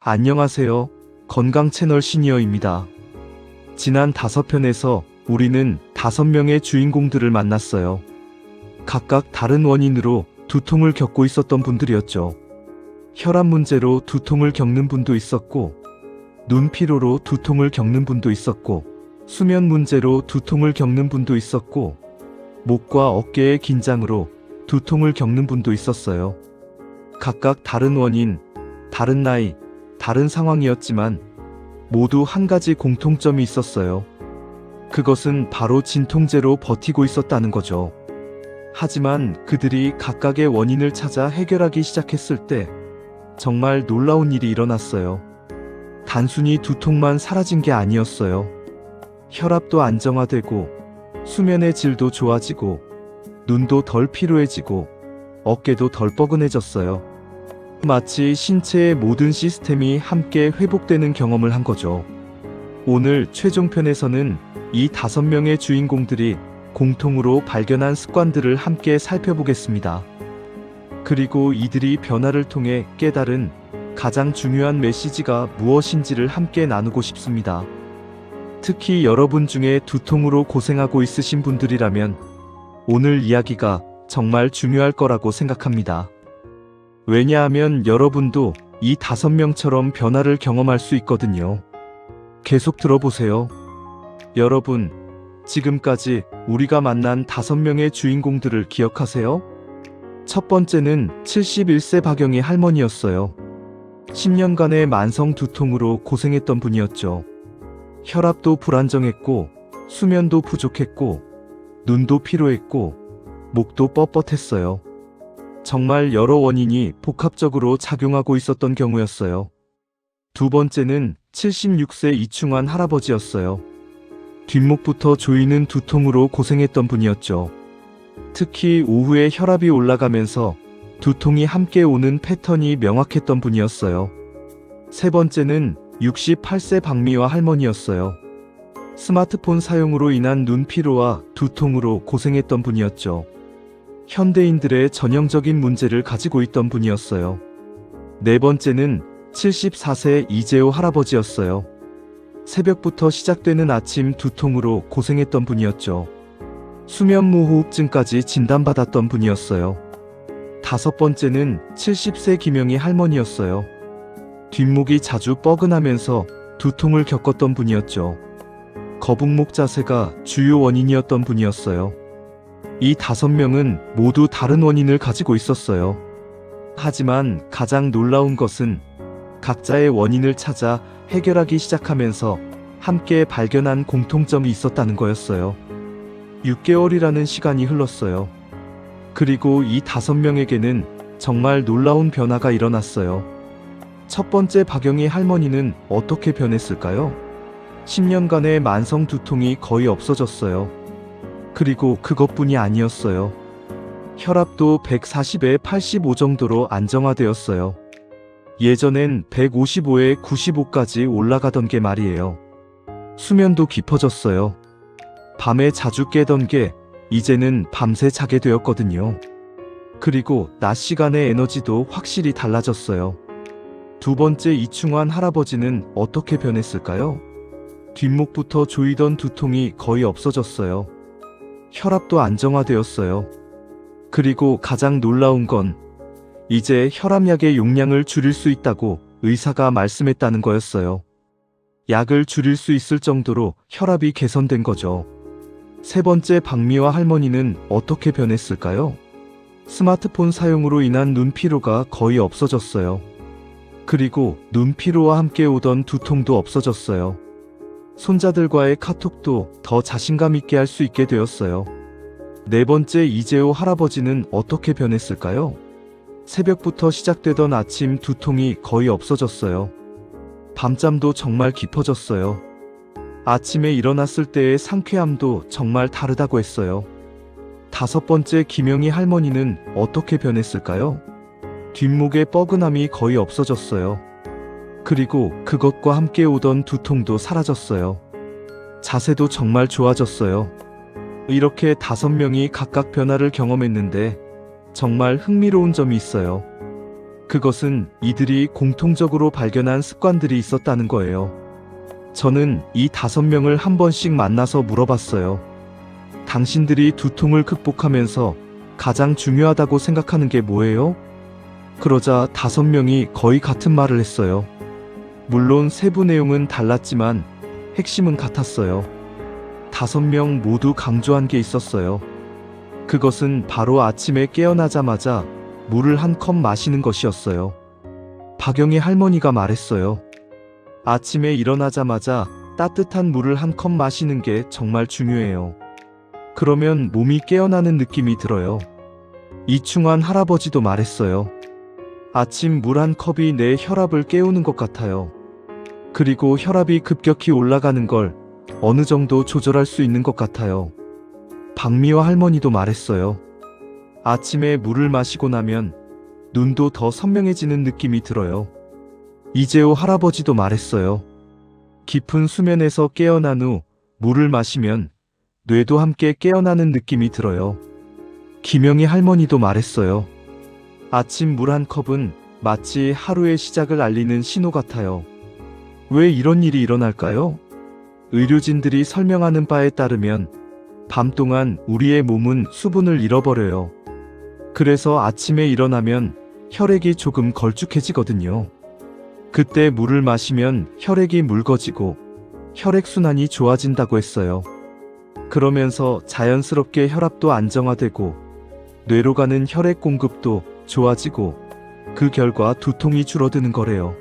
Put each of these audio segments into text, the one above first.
안녕하세요. 건강 채널 시니어입니다. 지난 5편에서 우리는 5명의 주인공들을 만났어요. 각각 다른 원인으로 두통을 겪고 있었던 분들이었죠. 혈압 문제로 두통을 겪는 분도 있었고, 눈 피로로 두통을 겪는 분도 있었고, 수면 문제로 두통을 겪는 분도 있었고, 목과 어깨의 긴장으로 두통을 겪는 분도 있었어요. 각각 다른 원인, 다른 나이, 다른 상황이었지만 모두 한 가지 공통점이 있었어요. 그것은 바로 진통제로 버티고 있었다는 거죠. 하지만 그들이 각각의 원인을 찾아 해결하기 시작했을 때 정말 놀라운 일이 일어났어요. 단순히 두통만 사라진 게 아니었어요. 혈압도 안정화되고, 수면의 질도 좋아지고, 눈도 덜 피로해지고, 어깨도 덜 뻐근해졌어요. 마치 신체의 모든 시스템이 함께 회복되는 경험을 한 거죠. 오늘 최종편에서는 이 5명의 주인공들이 공통으로 발견한 습관들을 함께 살펴보겠습니다. 그리고 이들이 변화를 통해 깨달은 가장 중요한 메시지가 무엇인지를 함께 나누고 싶습니다. 특히 여러분 중에 두통으로 고생하고 있으신 분들이라면 오늘 이야기가 정말 중요할 거라고 생각합니다. 왜냐하면 여러분도 이 5명처럼 변화를 경험할 수 있거든요. 계속 들어보세요. 여러분, 지금까지 우리가 만난 5명의 주인공들을 기억하세요? 첫 번째는 71세 박영희 할머니였어요. 10년간의 만성 두통으로 고생했던 분이었죠. 혈압도 불안정했고, 수면도 부족했고, 눈도 피로했고, 목도 뻣뻣했어요. 정말 여러 원인이 복합적으로 작용하고 있었던 경우였어요. 두 번째는 76세 이충환 할아버지였어요. 뒷목부터 조이는 두통으로 고생했던 분이었죠. 특히 오후에 혈압이 올라가면서 두통이 함께 오는 패턴이 명확했던 분이었어요. 세 번째는 68세 박미화 할머니였어요. 스마트폰 사용으로 인한 눈 피로와 두통으로 고생했던 분이었죠. 현대인들의 전형적인 문제를 가지고 있던 분이었어요. 네 번째는 74세 이재호 할아버지였어요. 새벽부터 시작되는 아침 두통으로 고생했던 분이었죠. 수면무호흡증까지 진단받았던 분이었어요. 다섯 번째는 70세 김영희 할머니였어요. 뒷목이 자주 뻐근하면서 두통을 겪었던 분이었죠. 거북목 자세가 주요 원인이었던 분이었어요. 이 5명은 모두 다른 원인을 가지고 있었어요. 하지만 가장 놀라운 것은 각자의 원인을 찾아 해결하기 시작하면서 함께 발견한 공통점이 있었다는 거였어요. 6개월이라는 시간이 흘렀어요. 그리고 이 5명에게는 정말 놀라운 변화가 일어났어요. 첫 번째 박영희 할머니는 어떻게 변했을까요? 10년간의 만성 두통이 거의 없어졌어요. 그리고 그것뿐이 아니었어요. 혈압도 140에 85 정도로 안정화되었어요. 예전엔 155에 95까지 올라가던 게 말이에요. 수면도 깊어졌어요. 밤에 자주 깨던 게 이제는 밤새 자게 되었거든요. 그리고 낮 시간의 에너지도 확실히 달라졌어요. 두 번째 이충환 할아버지는 어떻게 변했을까요? 뒷목부터 조이던 두통이 거의 없어졌어요. 혈압도 안정화되었어요. 그리고 가장 놀라운 건 이제 혈압약의 용량을 줄일 수 있다고 의사가 말씀했다는 거였어요. 약을 줄일 수 있을 정도로 혈압이 개선된 거죠. 세 번째 박미화 할머니는 어떻게 변했을까요? 스마트폰 사용으로 인한 눈 피로가 거의 없어졌어요. 그리고 눈 피로와 함께 오던 두통도 없어졌어요. 손자들과의 카톡도 더 자신감 있게 할 수 있게 되었어요. 네 번째 이재호 할아버지는 어떻게 변했을까요? 새벽부터 시작되던 아침 두통이 거의 없어졌어요. 밤잠도 정말 깊어졌어요. 아침에 일어났을 때의 상쾌함도 정말 다르다고 했어요. 다섯 번째 김영희 할머니는 어떻게 변했을까요? 뒷목의 뻐근함이 거의 없어졌어요. 그리고 그것과 함께 오던 두통도 사라졌어요. 자세도 정말 좋아졌어요. 이렇게 5명이 각각 변화를 경험했는데 정말 흥미로운 점이 있어요. 그것은 이들이 공통적으로 발견한 습관들이 있었다는 거예요. 저는 이 5명을 한 번씩 만나서 물어봤어요. 당신들이 두통을 극복하면서 가장 중요하다고 생각하는 게 뭐예요? 그러자 5명이 거의 같은 말을 했어요. 물론 세부 내용은 달랐지만 핵심은 같았어요. 5명 모두 강조한 게 있었어요. 그것은 바로 아침에 깨어나자마자 물을 한 컵 마시는 것이었어요. 박영희 할머니가 말했어요. 아침에 일어나자마자 따뜻한 물을 한 컵 마시는 게 정말 중요해요. 그러면 몸이 깨어나는 느낌이 들어요. 이충환 할아버지도 말했어요. 아침 물 한 컵이 내 혈압을 깨우는 것 같아요. 그리고 혈압이 급격히 올라가는 걸 어느 정도 조절할 수 있는 것 같아요. 박미화 할머니도 말했어요. 아침에 물을 마시고 나면 눈도 더 선명해지는 느낌이 들어요. 이재호 할아버지도 말했어요. 깊은 수면에서 깨어난 후 물을 마시면 뇌도 함께 깨어나는 느낌이 들어요. 김영희 할머니도 말했어요. 아침 물 한 컵은 마치 하루의 시작을 알리는 신호 같아요. 왜 이런 일이 일어날까요? 의료진들이 설명하는 바에 따르면 밤 동안 우리의 몸은 수분을 잃어버려요. 그래서 아침에 일어나면 혈액이 조금 걸쭉해지거든요. 그때 물을 마시면 혈액이 묽어지고 혈액순환이 좋아진다고 했어요. 그러면서 자연스럽게 혈압도 안정화되고 뇌로 가는 혈액 공급도 좋아지고 그 결과 두통이 줄어드는 거래요.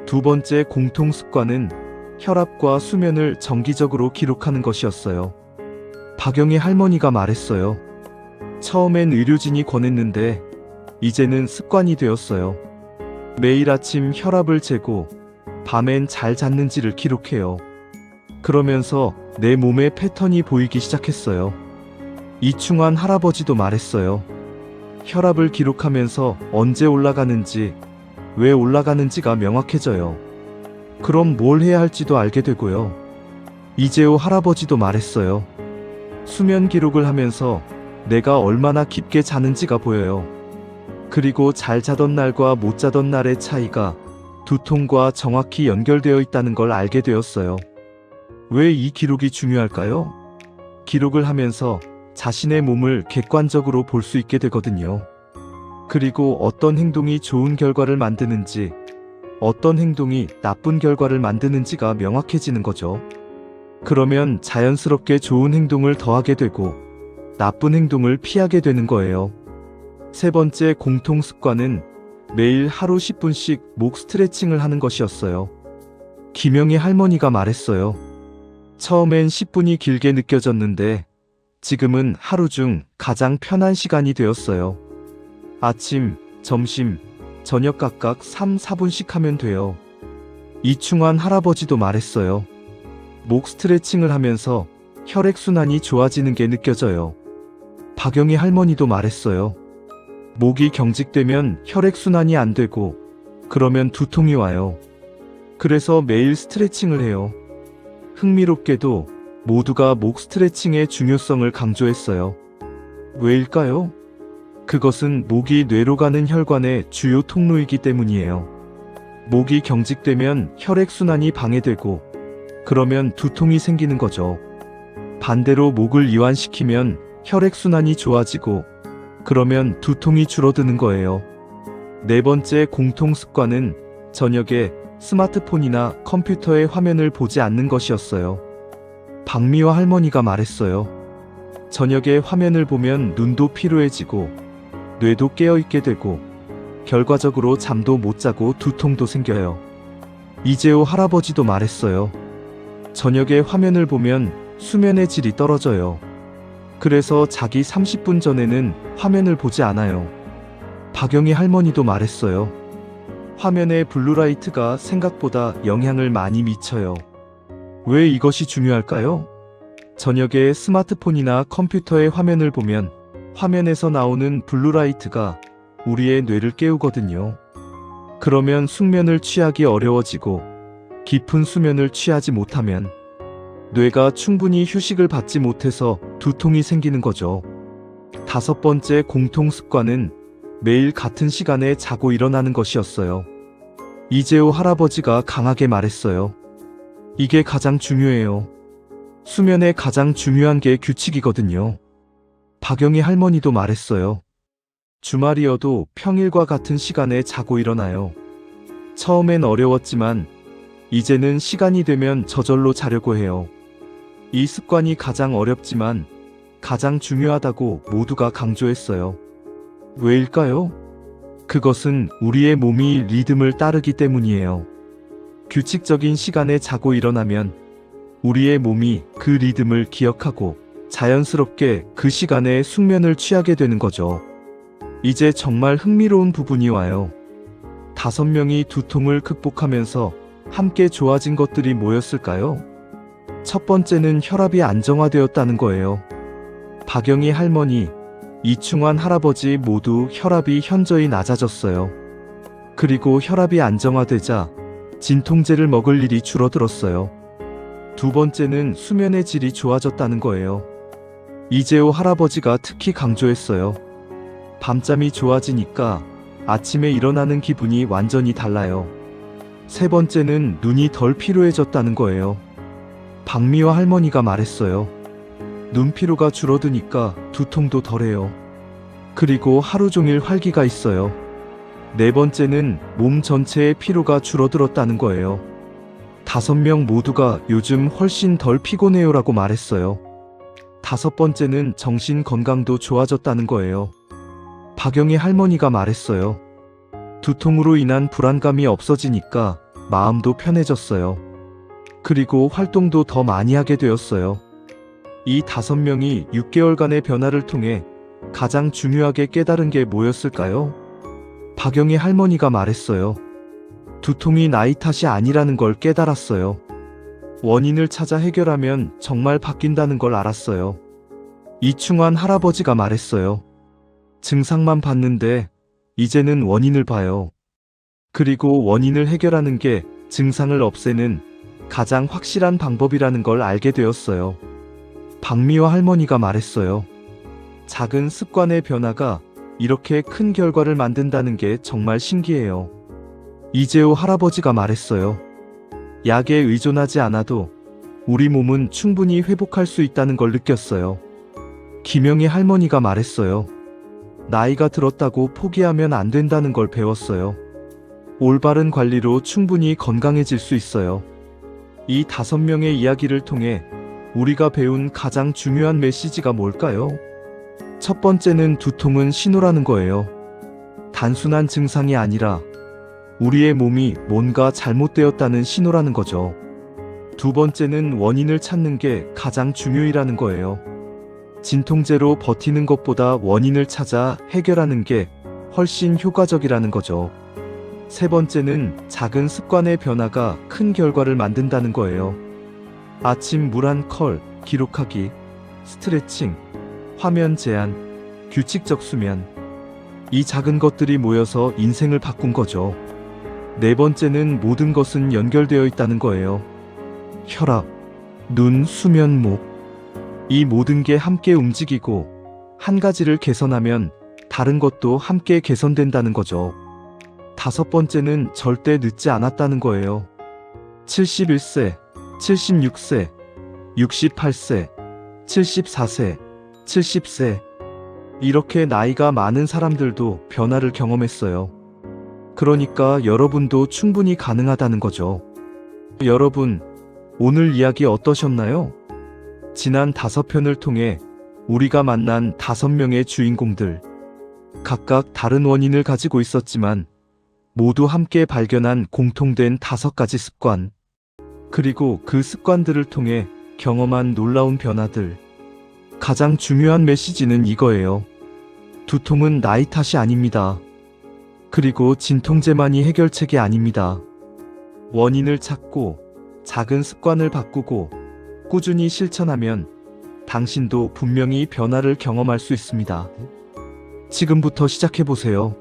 두 번째 공통 습관은 혈압과 수면을 정기적으로 기록하는 것이었어요. 박영희 할머니가 말했어요. 처음엔 의료진이 권했는데 이제는 습관이 되었어요. 매일 아침 혈압을 재고 밤엔 잘 잤는지를 기록해요. 그러면서 내 몸의 패턴이 보이기 시작했어요. 이충환 할아버지도 말했어요. 혈압을 기록하면서 언제 올라가는지, 왜 올라가는지가 명확해져요. 그럼 뭘 해야 할지도 알게 되고요. 이재호 할아버지도 말했어요. 수면 기록을 하면서 내가 얼마나 깊게 자는지가 보여요. 그리고 잘 자던 날과 못 자던 날의 차이가 두통과 정확히 연결되어 있다는 걸 알게 되었어요. 왜 이 기록이 중요할까요? 기록을 하면서 자신의 몸을 객관적으로 볼 수 있게 되거든요. 그리고 어떤 행동이 좋은 결과를 만드는지, 어떤 행동이 나쁜 결과를 만드는지가 명확해지는 거죠. 그러면 자연스럽게 좋은 행동을 더하게 되고 나쁜 행동을 피하게 되는 거예요. 세 번째 공통 습관은 매일 하루 10분씩 목 스트레칭을 하는 것이었어요. 김영희 할머니가 말했어요. 처음엔 10분이 길게 느껴졌는데 지금은 하루 중 가장 편한 시간이 되었어요. 아침, 점심, 저녁 각각 3, 4분씩 하면 돼요. 이충환 할아버지도 말했어요. 목 스트레칭을 하면서 혈액순환이 좋아지는 게 느껴져요. 박영희 할머니도 말했어요. 목이 경직되면 혈액순환이 안 되고 그러면 두통이 와요. 그래서 매일 스트레칭을 해요. 흥미롭게도 모두가 목 스트레칭의 중요성을 강조했어요. 왜일까요? 그것은 목이 뇌로 가는 혈관의 주요 통로이기 때문이에요. 목이 경직되면 혈액순환이 방해되고 그러면 두통이 생기는 거죠. 반대로 목을 이완시키면 혈액순환이 좋아지고 그러면 두통이 줄어드는 거예요. 네 번째 공통 습관은 저녁에 스마트폰이나 컴퓨터의 화면을 보지 않는 것이었어요. 박미화 할머니가 말했어요. 저녁에 화면을 보면 눈도 피로해지고 뇌도 깨어있게 되고 결과적으로 잠도 못 자고 두통도 생겨요. 이재호 할아버지도 말했어요. 저녁에 화면을 보면 수면의 질이 떨어져요. 그래서 자기 30분 전에는 화면을 보지 않아요. 박영희 할머니도 말했어요. 화면의 블루라이트가 생각보다 영향을 많이 미쳐요. 왜 이것이 중요할까요? 저녁에 스마트폰이나 컴퓨터의 화면을 보면 화면에서 나오는 블루라이트가 우리의 뇌를 깨우거든요. 그러면 숙면을 취하기 어려워지고 깊은 수면을 취하지 못하면 뇌가 충분히 휴식을 받지 못해서 두통이 생기는 거죠. 다섯 번째 공통 습관은 매일 같은 시간에 자고 일어나는 것이었어요. 이재호 할아버지가 강하게 말했어요. 이게 가장 중요해요. 수면에 가장 중요한 게 규칙이거든요. 박영희 할머니도 말했어요. 주말이어도 평일과 같은 시간에 자고 일어나요. 처음엔 어려웠지만 이제는 시간이 되면 저절로 자려고 해요. 이 습관이 가장 어렵지만 가장 중요하다고 모두가 강조했어요. 왜일까요? 그것은 우리의 몸이 리듬을 따르기 때문이에요. 규칙적인 시간에 자고 일어나면 우리의 몸이 그 리듬을 기억하고 자연스럽게 그 시간에 숙면을 취하게 되는 거죠. 이제 정말 흥미로운 부분이 와요. 5명이 두통을 극복하면서 함께 좋아진 것들이 뭐였을까요? 첫 번째는 혈압이 안정화되었다는 거예요. 박영희 할머니, 이충환 할아버지 모두 혈압이 현저히 낮아졌어요. 그리고 혈압이 안정화되자 진통제를 먹을 일이 줄어들었어요. 두 번째는 수면의 질이 좋아졌다는 거예요. 이재호 할아버지가 특히 강조했어요. 밤잠이 좋아지니까 아침에 일어나는 기분이 완전히 달라요. 세 번째는 눈이 덜 피로해졌다는 거예요. 박미화 할머니가 말했어요. 눈 피로가 줄어드니까 두통도 덜해요. 그리고 하루 종일 활기가 있어요. 네 번째는 몸 전체의 피로가 줄어들었다는 거예요. 5명 모두가 요즘 훨씬 덜 피곤해요라고 말했어요. 5번째는 정신 건강도 좋아졌다는 거예요. 박영희 할머니가 말했어요. 두통으로 인한 불안감이 없어지니까 마음도 편해졌어요. 그리고 활동도 더 많이 하게 되었어요. 이 5명이 6개월간의 변화를 통해 가장 중요하게 깨달은 게 뭐였을까요? 박영희 할머니가 말했어요. 두통이 나이 탓이 아니라는 걸 깨달았어요. 원인을 찾아 해결하면 정말 바뀐다는 걸 알았어요. 이충환 할아버지가 말했어요. 증상만 봤는데 이제는 원인을 봐요. 그리고 원인을 해결하는 게 증상을 없애는 가장 확실한 방법이라는 걸 알게 되었어요. 박미화 할머니가 말했어요. 작은 습관의 변화가 이렇게 큰 결과를 만든다는 게 정말 신기해요. 이재호 할아버지가 말했어요. 약에 의존하지 않아도 우리 몸은 충분히 회복할 수 있다는 걸 느꼈어요. 김영희 할머니가 말했어요. 나이가 들었다고 포기하면 안 된다는 걸 배웠어요. 올바른 관리로 충분히 건강해질 수 있어요. 이 5명의 이야기를 통해 우리가 배운 가장 중요한 메시지가 뭘까요? 첫 번째는 두통은 신호라는 거예요. 단순한 증상이 아니라 우리의 몸이 뭔가 잘못되었다는 신호라는 거죠. 두 번째는 원인을 찾는 게 가장 중요이라는 거예요. 진통제로 버티는 것보다 원인을 찾아 해결하는 게 훨씬 효과적이라는 거죠. 세 번째는 작은 습관의 변화가 큰 결과를 만든다는 거예요. 아침 물 한 컵 기록하기, 스트레칭, 화면 제한, 규칙적 수면. 이 작은 것들이 모여서 인생을 바꾼 거죠. 네 번째는 모든 것은 연결되어 있다는 거예요. 혈압, 눈, 수면, 목. 이 모든 게 함께 움직이고 한 가지를 개선하면 다른 것도 함께 개선된다는 거죠. 5번째는 절대 늦지 않았다는 거예요. 71세, 76세, 68세, 74세, 70세. 이렇게 나이가 많은 사람들도 변화를 경험했어요. 그러니까 여러분도 충분히 가능하다는 거죠. 여러분, 오늘 이야기 어떠셨나요? 지난 5편을 통해 우리가 만난 5명의 주인공들. 각각 다른 원인을 가지고 있었지만 모두 함께 발견한 공통된 5가지 습관. 그리고 그 습관들을 통해 경험한 놀라운 변화들. 가장 중요한 메시지는 이거예요. 두통은 나이 탓이 아닙니다. 그리고 진통제만이 해결책이 아닙니다. 원인을 찾고 작은 습관을 바꾸고 꾸준히 실천하면 당신도 분명히 변화를 경험할 수 있습니다. 지금부터 시작해보세요.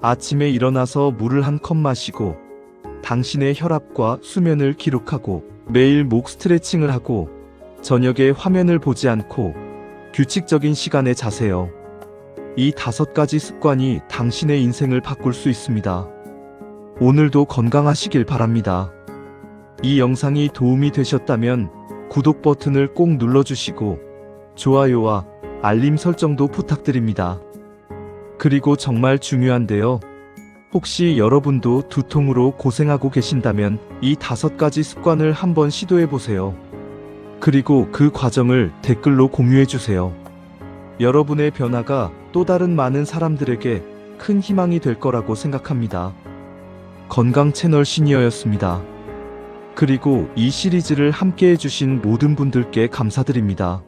아침에 일어나서 물을 한 컵 마시고 당신의 혈압과 수면을 기록하고 매일 목 스트레칭을 하고 저녁에 화면을 보지 않고 규칙적인 시간에 자세요. 이 5가지 습관이 당신의 인생을 바꿀 수 있습니다. 오늘도 건강하시길 바랍니다. 이 영상이 도움이 되셨다면 구독 버튼을 꼭 눌러주시고 좋아요와 알림 설정도 부탁드립니다. 그리고 정말 중요한데요. 혹시 여러분도 두통으로 고생하고 계신다면 이 5가지 습관을 한번 시도해보세요. 그리고 그 과정을 댓글로 공유해주세요. 여러분의 변화가 또 다른 많은 사람들에게 큰 희망이 될 거라고 생각합니다. 건강 채널 시니어였습니다. 그리고 이 시리즈를 함께 해주신 모든 분들께 감사드립니다.